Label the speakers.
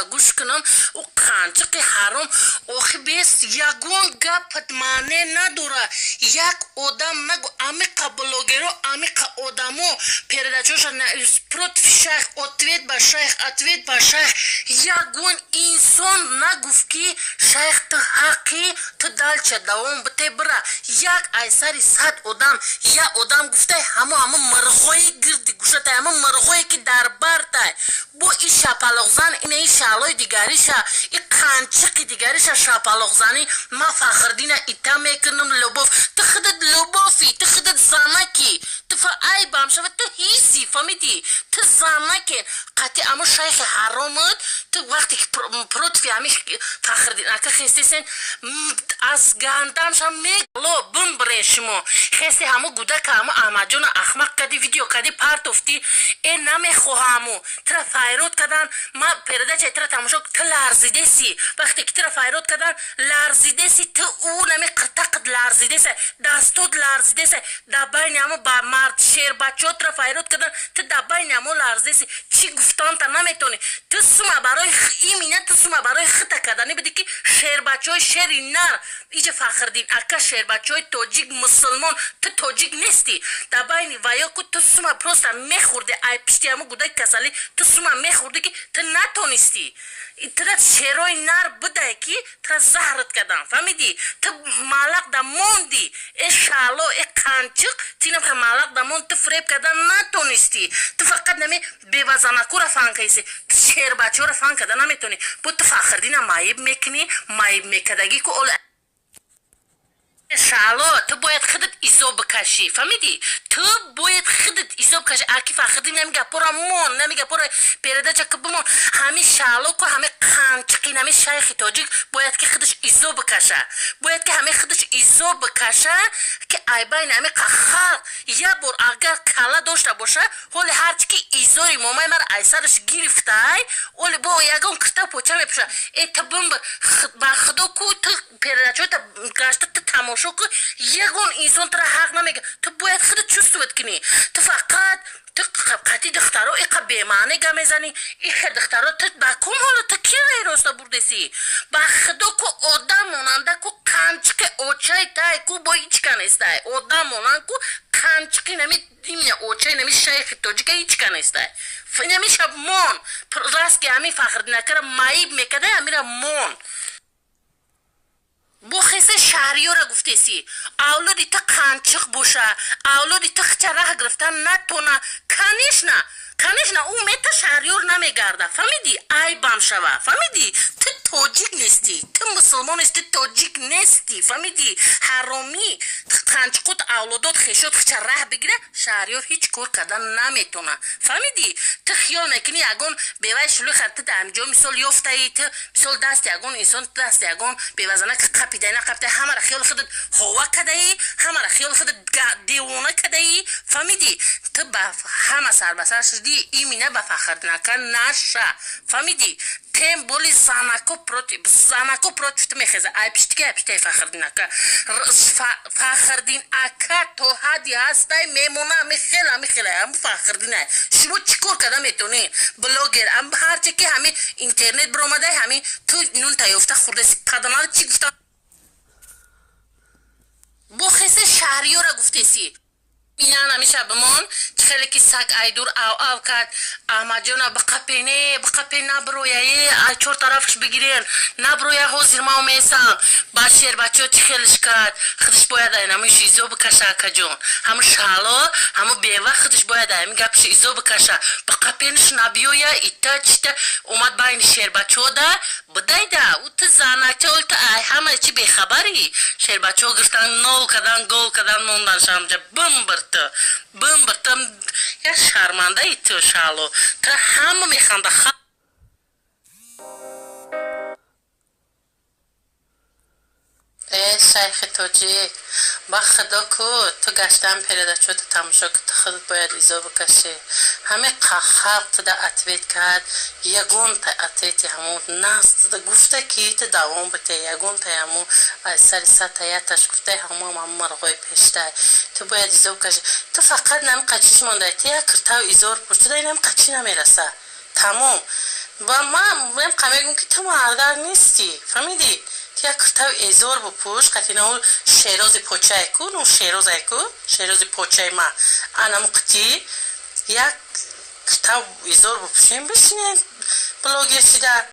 Speaker 1: گوش کنم او قانچه حرام آخه بیست یگون گپت معنی نداره یک آدم مگو امیقا بلوگرو امیقا آدمو پیردچوش پروت شیخ اتوید با شیخ اتوید با شیخ یگون انسان نگفت که شیخ تو حقی تو دلچه دوام بته برا یک ایساری صد آدم یا آدم گفته همه مرغوی گردی گوشته همه مرغوی که در برده بو ای شپلغزن اینه ای شالوی دیگریشه ای قانچقی دیگریشه شپلغزنی ما فخردینه ایتا میکنم لباف تو خودت لبافی تو خودت زنکی تو ای بامشه و تو هیزی فهمیدی تو زنکن قطعی اما شیخ حرامت تو وقتی که پروت فی همی فخردین اکا خیستیسین از گندمش هم میگلو بم برشمو خیستی همو گوده که همو احمد جون اخمق کدی ویدیو کدی پارت افتی این نمیخواهمو ترا فایروت کدن ما پیرده چه ترا تماشا تو لرزیده سی وقتی که ترا فایروت کدن لرزیده سی تو او نمی قطق لرزیده سی دستود لرزیده سی دبای همو با مرد شیر بچه ترا فایروت کدن تو دبای همو لرزیده سی چی گفتان تا نمیتونی تو سوما برای ایمینه تو سوما برای خطا کدنی بدی که شیر بچه های شیری نر ایجا فخردین اکا شیر بچه های توجیک مسلمان تو توجیک نیستی دبای ویا که تو سوما پروستا میخورده ای پشتی همو گوده کسالی تو سوما میخورده که تو نتونستی ترا شیروی نر بده که ترا زهرت کدن فهمیدی تو مالک دا موندی ای شالو ای قانچق تینم که مالک دا موند تو فریب کدن نتونستی تو فقط نمی بیوزنکو را فان کیسی تو شیر بچه را فان کدن نمیتونی بود تو فخردین مایب میکنی مایب میکدگی که اول شالو تو باید خودت ایزو بکشی فهمیدی تو باید خودت ایزو بکشی اکی فخردی نمیگه پورا مون نمیگه پورا پیرده چه که بمون همه شالو که همه قانچقی همه شیخی توجیک باید که خودش ایزو بکشه باید که همه خودش ایزو بکشه که ای بین همه قخار یه بار اگر کلا داشته باشه ولی هرچی که ایزوری مومای مر ایسرش گرفته ولی با یگون کتا پوچه میپشه ای تا بمبر با خدا کو تو پیرده چه تا گشته تو تماشا که یگون انسان ترا حق نمیگه تو باید خودت چوستوت کنی تو فقط تو قطعی دخترها ایقا بیمانه گه میزنی ایقا دخترها تو بکن حالا تو کی غیراستا بردیسی با خدا که آدم موننده که قنچک اوچای تای که با هیچ کنسته آدم موننده که قنچکی نمی دیمینه اوچای نمی شیخ توجیگه هیچ کنسته نمی شب مون راست که همین فخر نکره مایب میکده همیره مون بو خیسه شهریو را گفته سی اولادی تا قانچق باشه اولادی تا خچه راه گرفتن نتونه کنیش نه او میتا شهریور نمیگرده فهمیدی ای بام شوه فهمیدی تو توجیک نیستی تو مسلمان نیستی توجیک نیستی فهمیدی حرامی قنچقوت اولادات خیشت خچه راه بگیره شهریور هیچ کور کردن نمیتونه فهمیدی تو خیال نکنی اگون بیوه شلو خطه در همجا مثال یافته ای تو مثال دست اگون انسان دست اگون بیوزنه که قپیده نقبته همه را خیال خودت هوا کده ای همه را خیال خودت دیوانه کده ای فهمیدی تو با همه سر بسر شدی ایمینه با فخردنکن نشه فهمیدی تیم بولی زنکو پروت شده میخیزه ای پشتی فخردنکن فخردین اکا تو حدی هسته میمونه میخیله هم فخردینه شما چیکار کده میتونی بلوگر هم هرچه که همه اینترنت برومده همه تو نون تایفته خورده پدنال چی گفته بو خیسه شهریو را گفته سی اینان همیشه بمون خیلی که سگ ایدور او کد احمد جون بقپینه نبرویه چور طرفش بگیرین نبرویه ها زیر ما میسان با شیر بچه چی خیلیش کد خودش باید این همیش ایزو بکشه اکا جون همو شالو همو بیوه خودش باید این گپش ایزو بکشه بقپینش نبیویه ایتا چیتا اومد باین شیر بچه ده بدایده او تو زنکه اول تو ای همه چی بخبری شیر بچه گرفتن نو کدن گل کدن موندن شامجه بم برتم یا شرمنده ای تو شالو تو همه میخنده ای شیخ توجیک با خدا کو تو گشتن پیرده چو تو تماشا که تو خودت باید ایزا بکشی همه قخر تو ده اتویت کرد یگون تا اتویتی همون نست ده گفته که تو دوام بته یگون تا همون از سری ستایتش گفته همون مرغای پیشته تو باید ایزا بکشی تو فقط نمی قچیش مانده تو یا کرتاو ایزا رو پرچو ده اینم قچی نمیرسه تمام و من میگم که تو مردر نیستی فهمیدی تیا کرتاو ازور بپوش قطینا شیروز پوچه کن و شیروز پوچه ما انا مقتی یک کرتاو ازور بپوشیم بشینین بلوگر شده